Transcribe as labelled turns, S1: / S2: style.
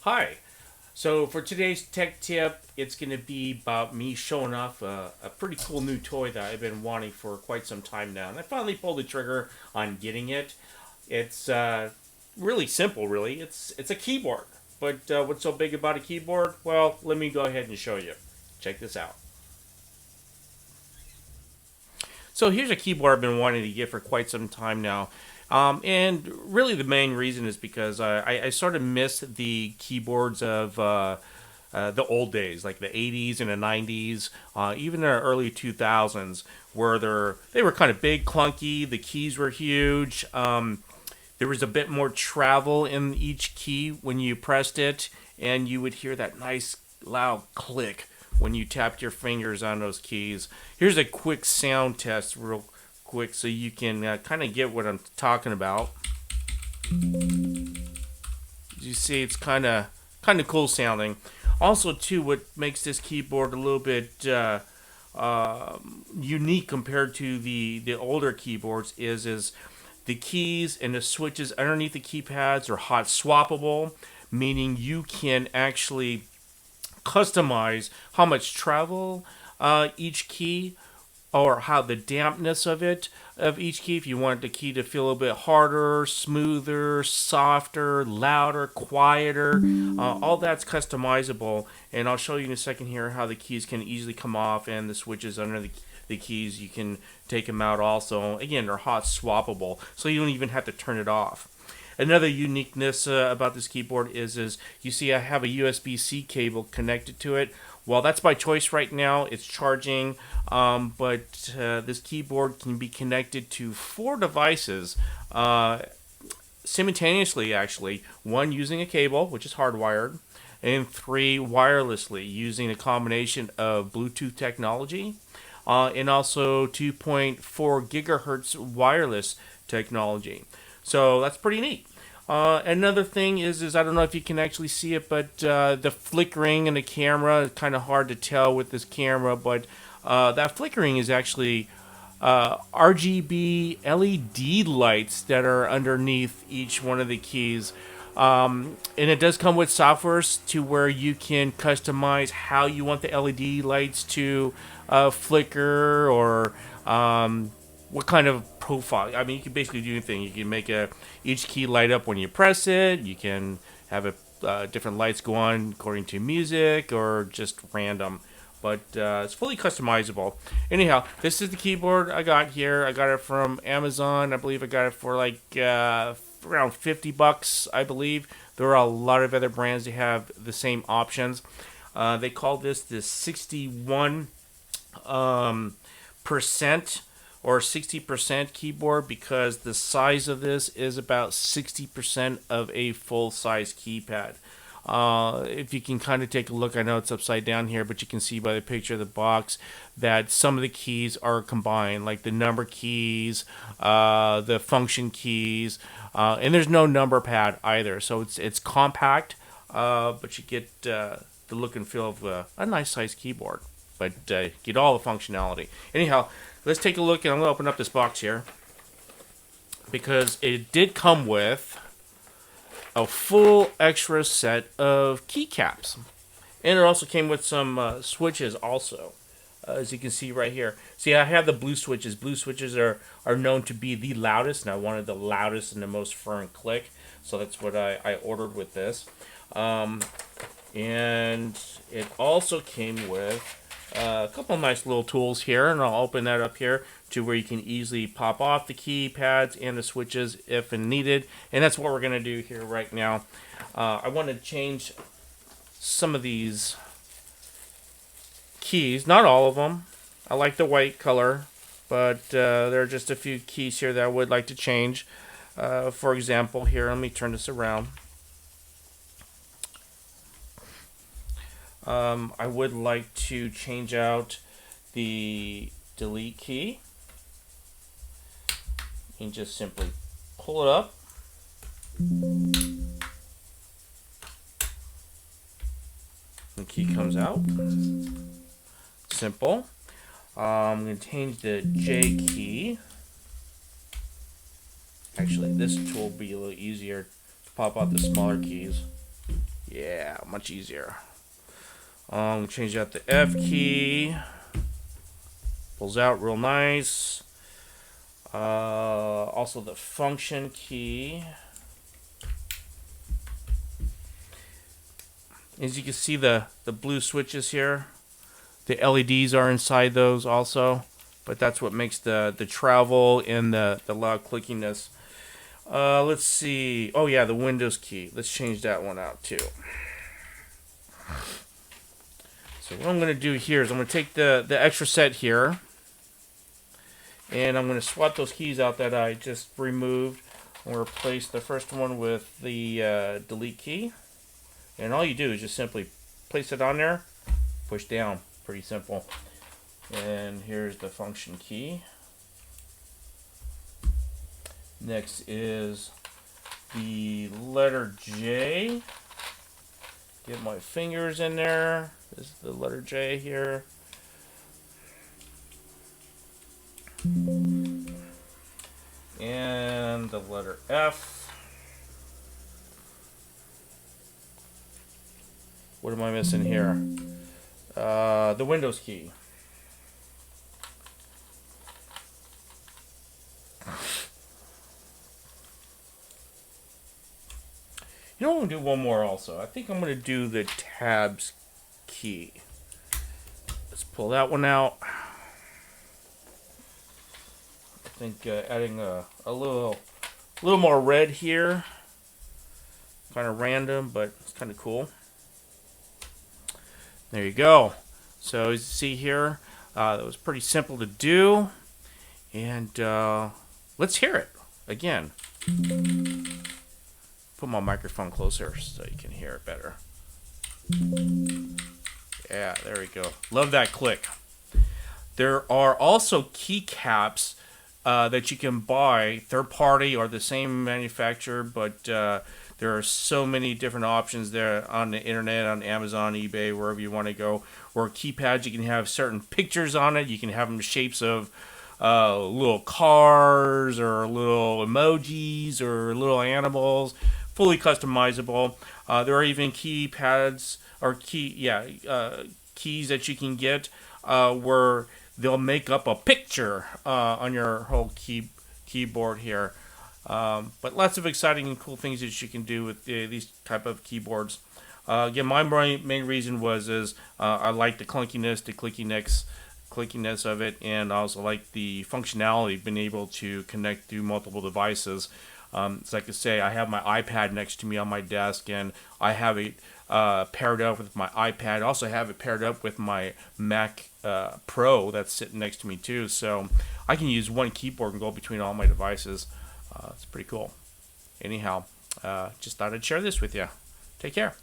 S1: Hi. So for today's tech tip, it's going to be about me showing off a pretty cool new toy that I've been wanting for quite some time now. And I finally pulled the trigger on getting it. It's really simple, really. It's a keyboard. But what's so big about a keyboard? Well, let me go ahead and show you. Check this out. So here's a keyboard I've been wanting to get for quite some time now. And really, the main reason is because I sort of miss the keyboards of the old days, like the 80s and the 90s, even the early 2000s, where they were kind of big, clunky, the keys were huge. There was a bit more travel in each key when you pressed it, and you would hear that nice loud click when you tapped your fingers on those keys. Here's a quick sound test, real quick, so you can kind of get what I'm talking about. You see, it's kind of cool sounding. Also, too, what makes this keyboard a little bit unique compared to the older keyboards is the keys and the switches underneath the keypads are hot swappable, meaning you can actually customize how much travel each key or how the dampness of each key. If you want the key to feel a little bit harder, smoother, softer, louder, quieter, all that's customizable. And I'll show you in a second here how the keys can easily come off, and the switches under the keys, you can take them out also. Again, they're hot swappable, so you don't even have to turn it off. Another uniqueness about this keyboard is you see I have a USB-C cable connected to it. Well, that's by choice right now. It's charging, but this keyboard can be connected to 4 devices simultaneously, actually. 1 using a cable, which is hardwired, and 3 wirelessly using a combination of Bluetooth technology and also 2.4 gigahertz wireless technology. So that's pretty neat. Another thing is I don't know if you can actually see it, but the flickering in the camera is kind of hard to tell with this camera, but that flickering is actually RGB LED lights that are underneath each one of the keys. And it does come with software to where you can customize how you want the LED lights to flicker, or what kind of profile. I mean, you can basically do anything. You can make each key light up when you press it. You can have different lights go on according to music or just random. But it's fully customizable. Anyhow, this is the keyboard I got here. I got it from Amazon. I believe I got it for like around $50, I believe. There are a lot of other brands that have the same options. They call this the 61 percent or 60% keyboard, because the size of this is about 60% of a full-size keypad. If you can kind of take a look, I know it's upside down here, but you can see by the picture of the box that some of the keys are combined, like the number keys, the function keys, and there's no number pad either. So it's compact, but you get the look and feel of a nice size keyboard, but get all the functionality. Anyhow, let's take a look, and I'm going to open up this box here, because it did come with a full extra set of keycaps. And it also came with some switches also, as you can see right here. See, I have the blue switches. Blue switches are known to be the loudest, and I wanted the loudest and the most firm click. So that's what I ordered with this. And it also came with a couple nice little tools here, and I'll open that up here to where you can easily pop off the keypads and the switches if needed. And that's what we're going to do here right now. I want to change some of these keys, not all of them. I like the white color, but there are just a few keys here that I would like to change. For example, here, let me turn this around. I would like to change out the delete key and just simply pull it up. The key comes out. Simple. I'm going to change the J key. Actually, this tool will be a little easier to pop out the smaller keys. Yeah, much easier. Change out the F key. Pulls out real nice. Also the function key. As you can see, the blue switches here, the LEDs are inside those also, but that's what makes the travel and the loud clickiness. Let's see. Oh yeah, the Windows key. Let's change that one out too. So what I'm going to do here is I'm going to take the extra set here, and I'm going to swap those keys out that I just removed and replace the first one with the delete key. And all you do is just simply place it on there, push down. Pretty simple. And here's the function key. Next is the letter J. Get my fingers in there. This is the letter J here. And the letter F. What am I missing here? The Windows key. You know, I'm going to do one more also. I think I'm going to do the tabs key. Let's pull that one out. I think adding a little more red here. Kind of random, but it's kind of cool. There you go. So as you see here, that was pretty simple to do. And let's hear it again. Put my microphone closer so you can hear it better. Yeah, there we go. Love that click. There are also keycaps that you can buy, third party or the same manufacturer, but there are so many different options there on the internet, on Amazon, eBay, wherever you want to go. Or keypads, you can have certain pictures on it. You can have them shapes of little cars or little emojis or little animals, fully customizable. There are even keypads or keys that you can get where they'll make up a picture on your whole keyboard here. But lots of exciting and cool things that you can do with these type of keyboards. Again, my main reason was I like the clunkiness, the clickiness of it, and I also like the functionality, being able to connect through multiple devices. So like I say, I have my iPad next to me on my desk, and I have it paired up with my iPad. I also have it paired up with my Mac Pro that's sitting next to me too. So I can use one keyboard and go between all my devices. It's pretty cool. Anyhow, just thought I'd share this with you. Take care.